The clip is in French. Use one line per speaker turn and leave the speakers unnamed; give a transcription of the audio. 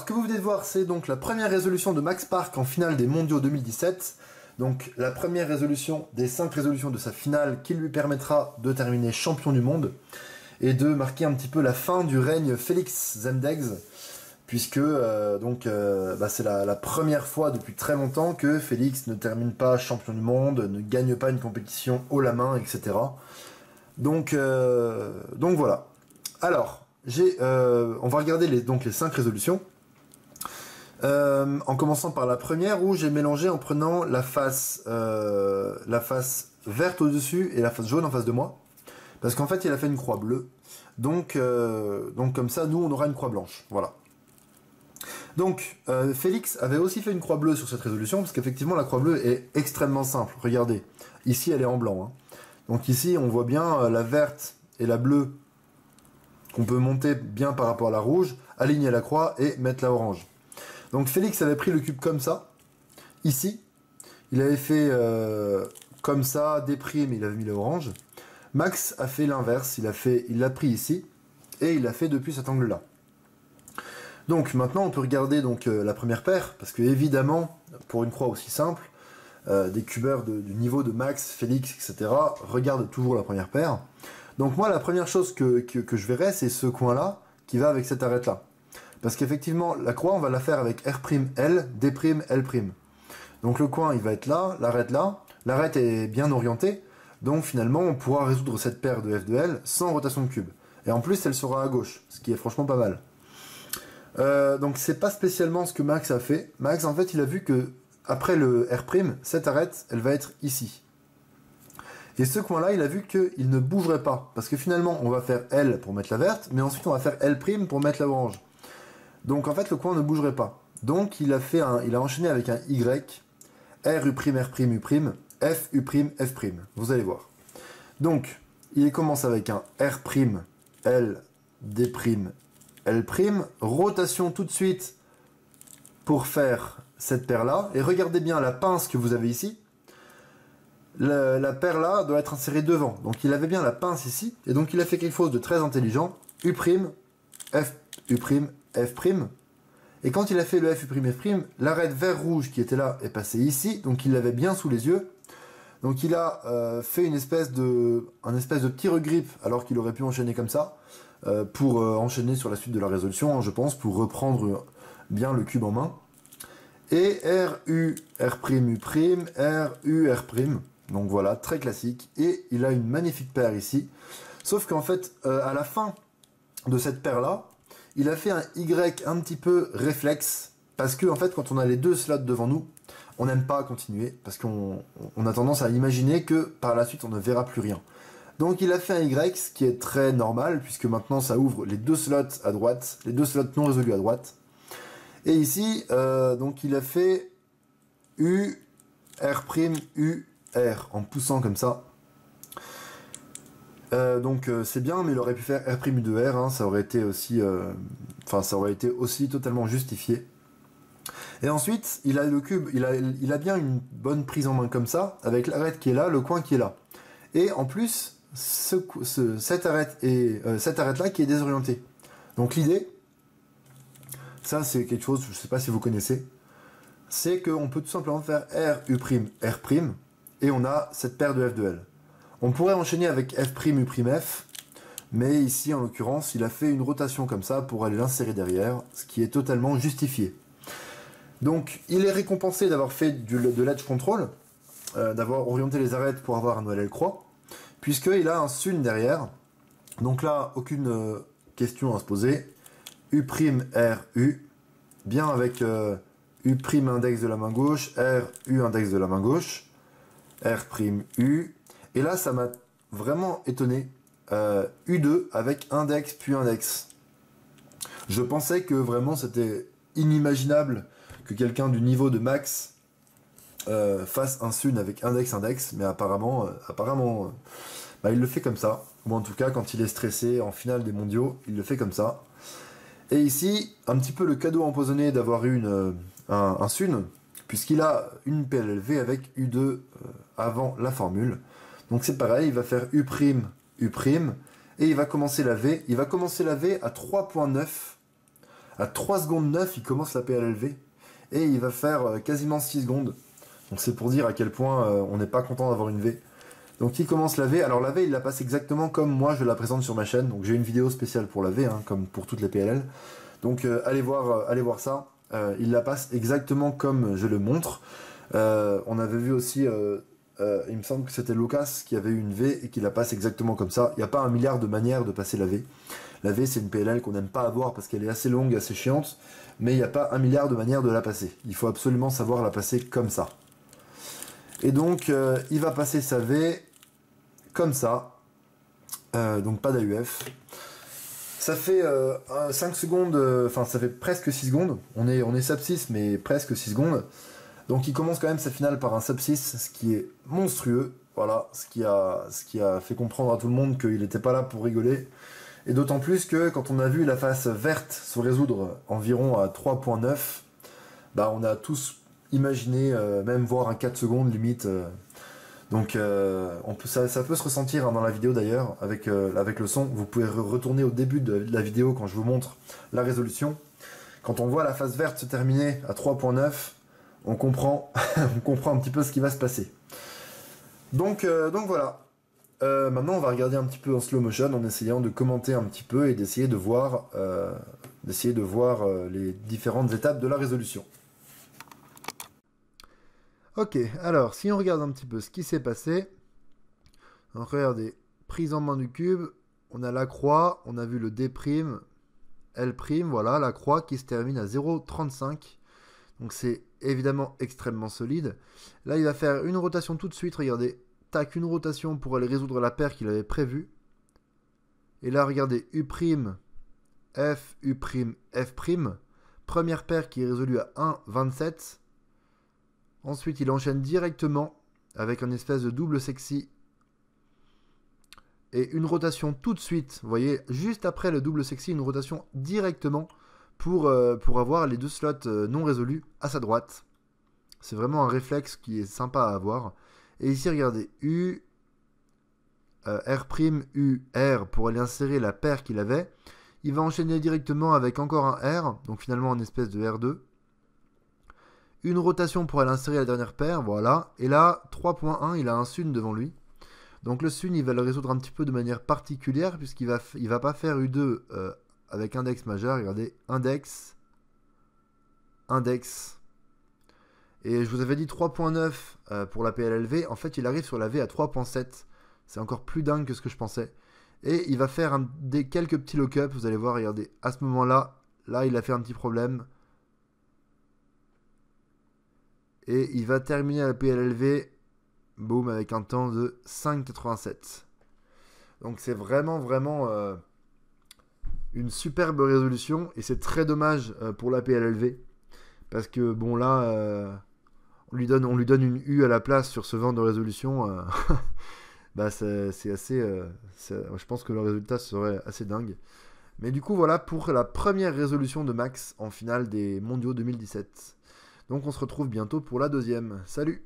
que vous venez de voir, c'est donc la première résolution de Max Park en finale des mondiaux 2017. Donc la première résolution des 5 résolutions de sa finale qui lui permettra de terminer champion du monde et de marquer un petit peu la fin du règne Félix Zemdegs, puisque c'est la première fois depuis très longtemps que Félix ne termine pas champion du monde, ne gagne pas une compétition haut la main, etc. Donc voilà. Alors, on va regarder les 5 résolutions. En commençant par la première où j'ai mélangé en prenant la face verte au-dessus et la face jaune en face de moi. Parce qu'en fait, il a fait une croix bleue. Donc comme ça, nous, on aura une croix blanche. Voilà. Donc, Félix avait aussi fait une croix bleue sur cette résolution, parce qu'effectivement, la croix bleue est extrêmement simple. Regardez, ici, elle est en blanc. Hein. Donc ici, on voit bien la verte et la bleue qu'on peut monter bien par rapport à la rouge, aligner la croix et mettre la orange. Donc Félix avait pris le cube comme ça, ici. Il avait fait comme ça, des primes, il avait mis l'orange. Max a fait l'inverse, il l'a pris ici, et il l'a fait depuis cet angle-là. Donc maintenant on peut regarder la première paire, parce que évidemment, pour une croix aussi simple, des cubeurs du niveau de Max, Félix, etc. regardent toujours la première paire. Donc moi la première chose que je verrai, c'est ce coin-là qui va avec cette arête-là. Parce qu'effectivement, la croix, on va la faire avec R'L, D'L'. Donc le coin, il va être là, l'arête est bien orientée, donc finalement, on pourra résoudre cette paire de F de L sans rotation de cube. Et en plus, elle sera à gauche, ce qui est franchement pas mal. Donc c'est pas spécialement ce que Max a fait. Max, en fait, il a vu que après le R', cette arête, elle va être ici. Et ce coin-là, il a vu qu'il ne bougerait pas. Parce que finalement, on va faire L pour mettre la verte, mais ensuite on va faire L' pour mettre la orange. Donc en fait le coin ne bougerait pas. Donc il a enchaîné avec un Y, R, U', R', U', F, U', F'. Vous allez voir. Donc il commence avec un R', L, D', L', rotation tout de suite pour faire cette paire-là. Et regardez bien la pince que vous avez ici. La paire-là doit être insérée devant. Donc il avait bien la pince ici. Et donc il a fait quelque chose de très intelligent. U', F, U', F', et quand il a fait le F', F', l'arête vert rouge qui était là est passée ici, donc il l'avait bien sous les yeux. Donc il a fait un espèce de petit regrip, alors qu'il aurait pu enchaîner comme ça, pour enchaîner sur la suite de la résolution, hein, je pense, pour reprendre bien le cube en main. Et R, U, R', U', R, U, R'. Donc voilà, très classique. Et il a une magnifique paire ici. Sauf qu'en fait, à la fin de cette paire-là, il a fait un Y un petit peu réflexe, parce que en fait, quand on a les deux slots devant nous, on n'aime pas continuer, parce qu'on a tendance à imaginer que par la suite, on ne verra plus rien. Donc il a fait un Y, ce qui est très normal, puisque maintenant ça ouvre les deux slots à droite, les deux slots non résolus à droite. Et ici, donc il a fait U, R', U, R, en poussant comme ça. Donc c'est bien, mais il aurait pu faire R' U de R, hein, ça aurait été aussi totalement justifié. Et ensuite, il a le cube, il a bien une bonne prise en main comme ça, avec l'arête qui est là, le coin qui est là. Et en plus, cette arête-là qui est désorientée. Donc l'idée, ça c'est quelque chose, je ne sais pas si vous connaissez, c'est qu'on peut tout simplement faire R, U', R', et on a cette paire de F de L. On pourrait enchaîner avec F', U', F, mais ici, en l'occurrence, il a fait une rotation comme ça pour aller l'insérer derrière, ce qui est totalement justifié. Donc, il est récompensé d'avoir fait de l'edge control, d'avoir orienté les arêtes pour avoir un OLL croix, puisqu'il a un sun derrière. Donc là, aucune question à se poser. U', R, U, bien avec U' index de la main gauche, R, U index de la main gauche, R', U. Et là, ça m'a vraiment étonné. U2 avec index puis index. Je pensais que vraiment c'était inimaginable que quelqu'un du niveau de Max fasse un sun avec index, mais apparemment, il le fait comme ça. Ou en tout cas, quand il est stressé en finale des mondiaux, il le fait comme ça. Et ici, un petit peu le cadeau empoisonné d'avoir eu un sun, puisqu'il a une PLLV avec U2 avant la formule. Donc c'est pareil, il va faire U', U', et il va commencer la V. Il va commencer la V à 3.9, À 3 secondes 9, il commence la PLLV. Et il va faire quasiment 6 secondes. Donc c'est pour dire à quel point on n'est pas content d'avoir une V. Donc il commence la V. Alors la V, il la passe exactement comme moi je la présente sur ma chaîne. Donc j'ai une vidéo spéciale pour la V, hein, comme pour toutes les PLL. Donc allez voir ça. Il la passe exactement comme je le montre. On avait vu aussi, il me semble que c'était Lucas qui avait eu une V et qui la passe exactement comme ça. Il n'y a pas un milliard de manières de passer la V. La V, c'est une PLL qu'on n'aime pas avoir parce qu'elle est assez longue, assez chiante. Mais il n'y a pas un milliard de manières de la passer. Il faut absolument savoir la passer comme ça. Et donc, il va passer sa V comme ça. Donc pas d'AUF. Ça fait 5 secondes, enfin ça fait presque 6 secondes. On est sub 6, mais presque 6 secondes. Donc il commence quand même sa finale par un sub 6, ce qui est monstrueux. Voilà, ce qui a fait comprendre à tout le monde qu'il n'était pas là pour rigoler. Et d'autant plus que quand on a vu la face verte se résoudre environ à 3.9, bah on a tous imaginé, même voir un 4 secondes limite. Donc ça peut se ressentir hein, dans la vidéo d'ailleurs, avec le son. Vous pouvez retourner au début de la vidéo quand je vous montre la résolution. Quand on voit la phase verte se terminer à 3.9, on comprend, on comprend un petit peu ce qui va se passer. Donc voilà. Maintenant on va regarder un petit peu en slow motion en essayant de commenter un petit peu et d'essayer de voir, les différentes étapes de la résolution. Ok, alors si on regarde un petit peu ce qui s'est passé, on regardez, prise en main du cube, on a la croix, on a vu le D', L', voilà, la croix qui se termine à 0,35. Donc c'est évidemment extrêmement solide. Là il va faire une rotation tout de suite, regardez, tac, une rotation pour aller résoudre la paire qu'il avait prévue. Et là regardez, U', F, U', F', première paire qui est résolue à 1,27. Ensuite, il enchaîne directement avec un espèce de double sexy et une rotation tout de suite. Vous voyez, juste après le double sexy, une rotation directement pour avoir les deux slots non résolus à sa droite. C'est vraiment un réflexe qui est sympa à avoir. Et ici, regardez, U, R', U, R pour aller insérer la paire qu'il avait. Il va enchaîner directement avec encore un R, donc finalement une espèce de R2. Une rotation pour aller insérer la dernière paire, voilà. Et là, 3.1, il a un Sun devant lui. Donc le Sun, il va le résoudre un petit peu de manière particulière, puisqu'il va pas faire U2 avec index majeur. Regardez, index, index. Et je vous avais dit 3.9 pour la PLLV. En fait, il arrive sur la V à 3.7. C'est encore plus dingue que ce que je pensais. Et il va faire quelques petits lock-up. Vous allez voir, regardez, à ce moment-là, là, il a fait un petit problème. Et il va terminer la PLLV, boum, avec un temps de 5,87. Donc c'est vraiment une superbe résolution. Et c'est très dommage pour la PLLV. Parce que bon là, on lui donne une U à la place sur ce vent de résolution. Bah c'est assez... je pense que le résultat serait assez dingue. Mais du coup voilà pour la première résolution de Max en finale des mondiaux 2017. Donc on se retrouve bientôt pour la deuxième. Salut!